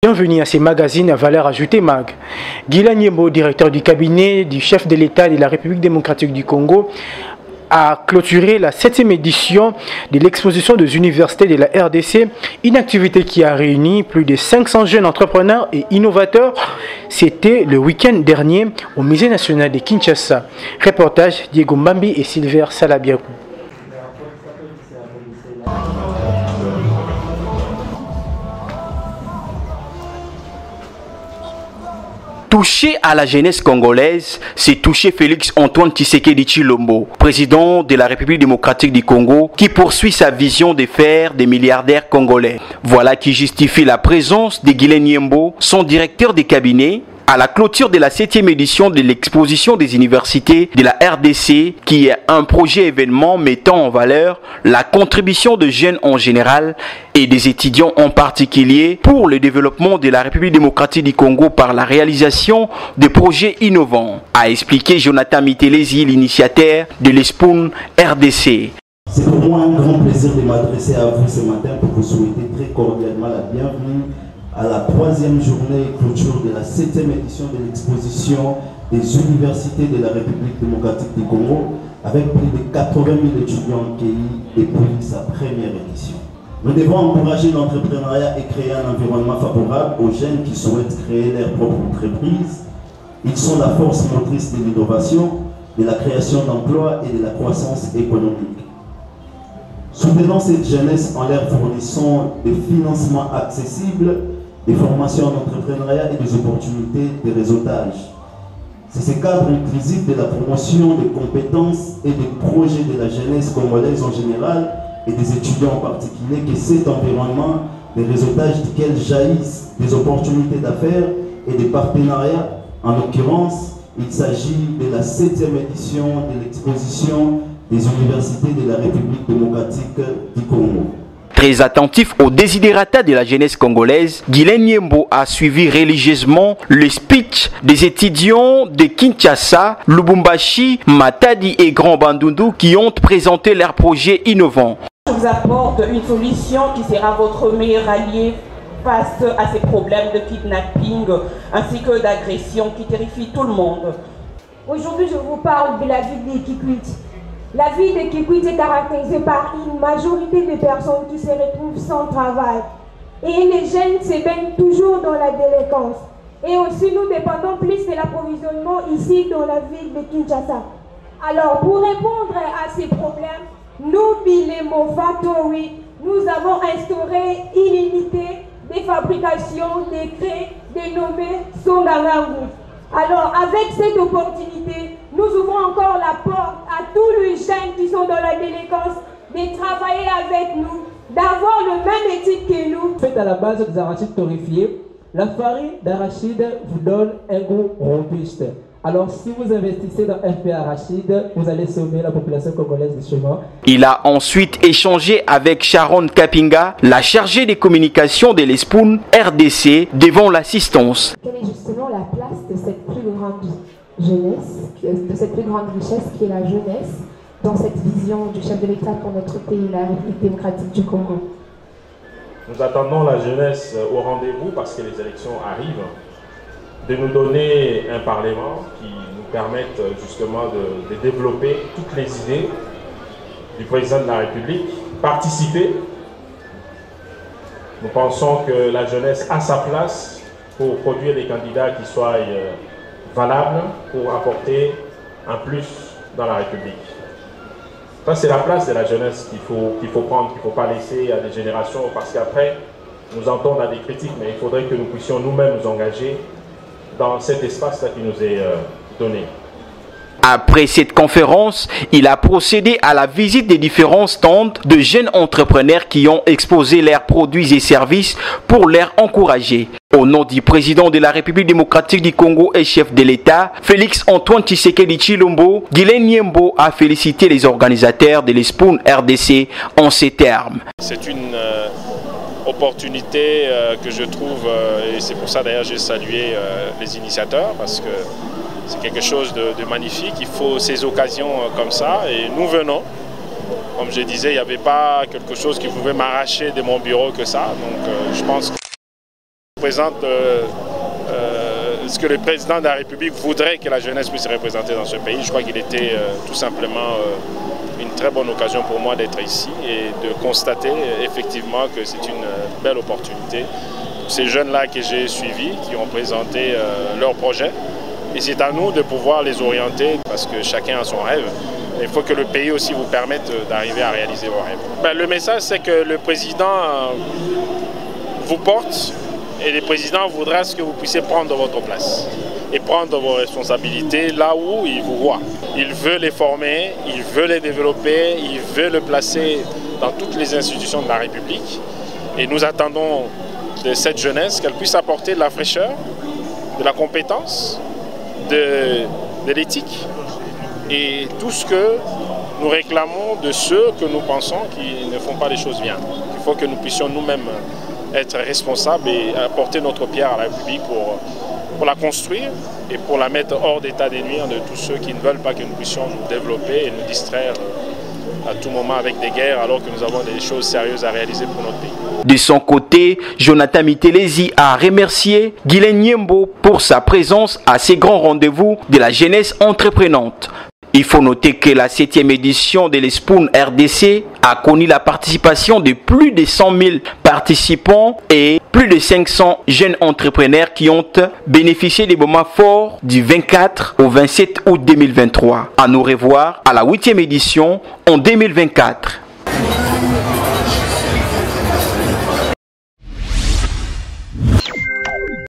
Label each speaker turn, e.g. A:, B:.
A: Bienvenue à ces magazines à valeur ajoutée MAG. Guilain Nyembo, directeur du cabinet du chef de l'État de la République démocratique du Congo, a clôturé la 7e édition de l'exposition des universités de la RDC, une activité qui a réuni plus de 500 jeunes entrepreneurs et innovateurs. C'était le week-end dernier au Musée national de Kinshasa. Reportage Diego Mbambi et Silver Salabiakou.
B: Toucher à la jeunesse congolaise, c'est toucher Félix Antoine Tshisekedi Tshilombo, président de la République démocratique du Congo, qui poursuit sa vision de faire des milliardaires congolais. Voilà qui justifie la présence de Guilain Nyembo, son directeur de cabinet, à la clôture de la 7e édition de l'exposition des universités de la RDC, qui est un projet événement mettant en valeur la contribution de jeunes en général et des étudiants en particulier pour le développement de la République démocratique du Congo par la réalisation de projets innovants, a expliqué Jonathan Mitelezi, l'initiateur de l'ESPOON RDC.
C: C'est pour moi un grand plaisir de m'adresser à vous ce matin pour vous souhaiter très cordialement la bienvenue à la 3e journée et clôture de la 7e édition de l'exposition des universités de la République démocratique du Congo, avec plus de 80 000 étudiants accueillis depuis sa première édition. Nous devons encourager l'entrepreneuriat et créer un environnement favorable aux jeunes qui souhaitent créer leur propre entreprise. Ils sont la force motrice de l'innovation, de la création d'emplois et de la croissance économique. Soutenons cette jeunesse en leur fournissant des financements accessibles, des formations en entrepreneuriat et des opportunités de réseautage. C'est ce cadre inclusif de la promotion des compétences et des projets de la jeunesse congolaise en général et des étudiants en particulier que cet environnement de réseautage duquel jaillissent des opportunités d'affaires et des partenariats. En l'occurrence, il s'agit de la 7e édition de l'exposition des universités de la République démocratique du Congo.
B: Très attentif aux desiderata de la jeunesse congolaise, Guilain Nyembo a suivi religieusement le speech des étudiants de Kinshasa, Lubumbashi, Matadi et Grand Bandundu qui ont présenté leurs projets innovants.
D: Je vous apporte une solution qui sera votre meilleur allié face à ces problèmes de kidnapping ainsi que d'agression qui terrifient tout le monde.
E: Aujourd'hui, je vous parle de la ville de Kikwit. La ville de Kikwit est caractérisée par une majorité de personnes qui se retrouvent sans travail. Et les jeunes se baignent toujours dans la délinquance. Et aussi, nous dépendons plus de l'approvisionnement ici dans la ville de Kinshasa. Alors, pour répondre à ces problèmes, nous, Bilemo Fatori, nous avons instauré une unité de fabrication des craies dénommée Songalangu. Alors, avec cette opportunité, nous ouvrons encore la porte à tous les jeunes qui sont dans la délinquance de travailler avec nous, d'avoir le même éthique que nous.
F: Faites à la base des arachides torréfiés, la farine d'arachide vous donne un goût robuste. Alors, si vous investissez dans FP Arachide, vous allez sauver la population congolaise de chemin.
B: Il a ensuite échangé avec Sharon Kapinga, la chargée des communications de l'ESPOON RDC, devant l'assistance.
E: Quelle est justement la place de cette plus grande jeunesse, de cette plus grande richesse qui est la jeunesse, dans cette vision du chef de l'État pour notre pays, la République démocratique du Congo?
G: Nous attendons la jeunesse au rendez-vous parce que les élections arrivent, de nous donner un Parlement qui nous permette justement de développer toutes les idées du président de la République, participer. Nous pensons que la jeunesse a sa place pour produire des candidats qui soient valables, pour apporter un plus dans la République. Ça, c'est la place de la jeunesse qu'il faut prendre, qu'il ne faut pas laisser à des générations, parce qu'après, nous entendons à des critiques, mais il faudrait que nous puissions nous-mêmes nous engager dans cet espace-là qui nous est donné.
B: Après cette conférence, il a procédé à la visite des différents stands de jeunes entrepreneurs qui ont exposé leurs produits et services pour les encourager. Au nom du président de la République démocratique du Congo et chef de l'État, Félix Antoine Tshisekedi Tshilombo, Guilain Nyembo a félicité les organisateurs de l'ESPOON RDC en ces termes.
H: C'est une opportunité que je trouve, et c'est pour ça d'ailleurs j'ai salué les initiateurs, parce que c'est quelque chose de magnifique. Il faut ces occasions comme ça, et nous venons. Comme je disais, il n'y avait pas quelque chose qui pouvait m'arracher de mon bureau que ça, donc je pense que représente ce que le président de la République voudrait que la jeunesse puisse représenter dans ce pays. Je crois qu'il était tout simplement une très bonne occasion pour moi d'être ici et de constater effectivement que c'est une belle opportunité. Ces jeunes-là que j'ai suivis, qui ont présenté leur projet, et c'est à nous de pouvoir les orienter parce que chacun a son rêve. Il faut que le pays aussi vous permette d'arriver à réaliser vos rêves. Le message, c'est que le président vous porte et le président voudra que vous puissiez prendre votre place et prendre vos responsabilités là où il vous voit. Il veut les former, il veut les développer, il veut les placer dans toutes les institutions de la République. Et nous attendons de cette jeunesse qu'elle puisse apporter de la fraîcheur, de la compétence, de l'éthique et tout ce que nous réclamons de ceux que nous pensons qui ne font pas les choses bien. Il faut que nous puissions nous-mêmes être responsables et apporter notre pierre à la République pour la construire et pour la mettre hors d'état des nuire de tous ceux qui ne veulent pas que nous puissions nous développer et nous distraire à tout moment avec des guerres alors que nous avons des choses sérieuses à réaliser pour notre pays.
B: De son côté, Jonathan Mitelezi a remercié Guylaine Nyembo pour sa présence à ces grands rendez-vous de la jeunesse entreprenante. Il faut noter que la 7e édition de l'Espoon RDC a connu la participation de plus de 100 000 participants et plus de 500 jeunes entrepreneurs qui ont bénéficié des moments forts du 24 au 27 août 2023. À nous revoir à la 8e édition en 2024.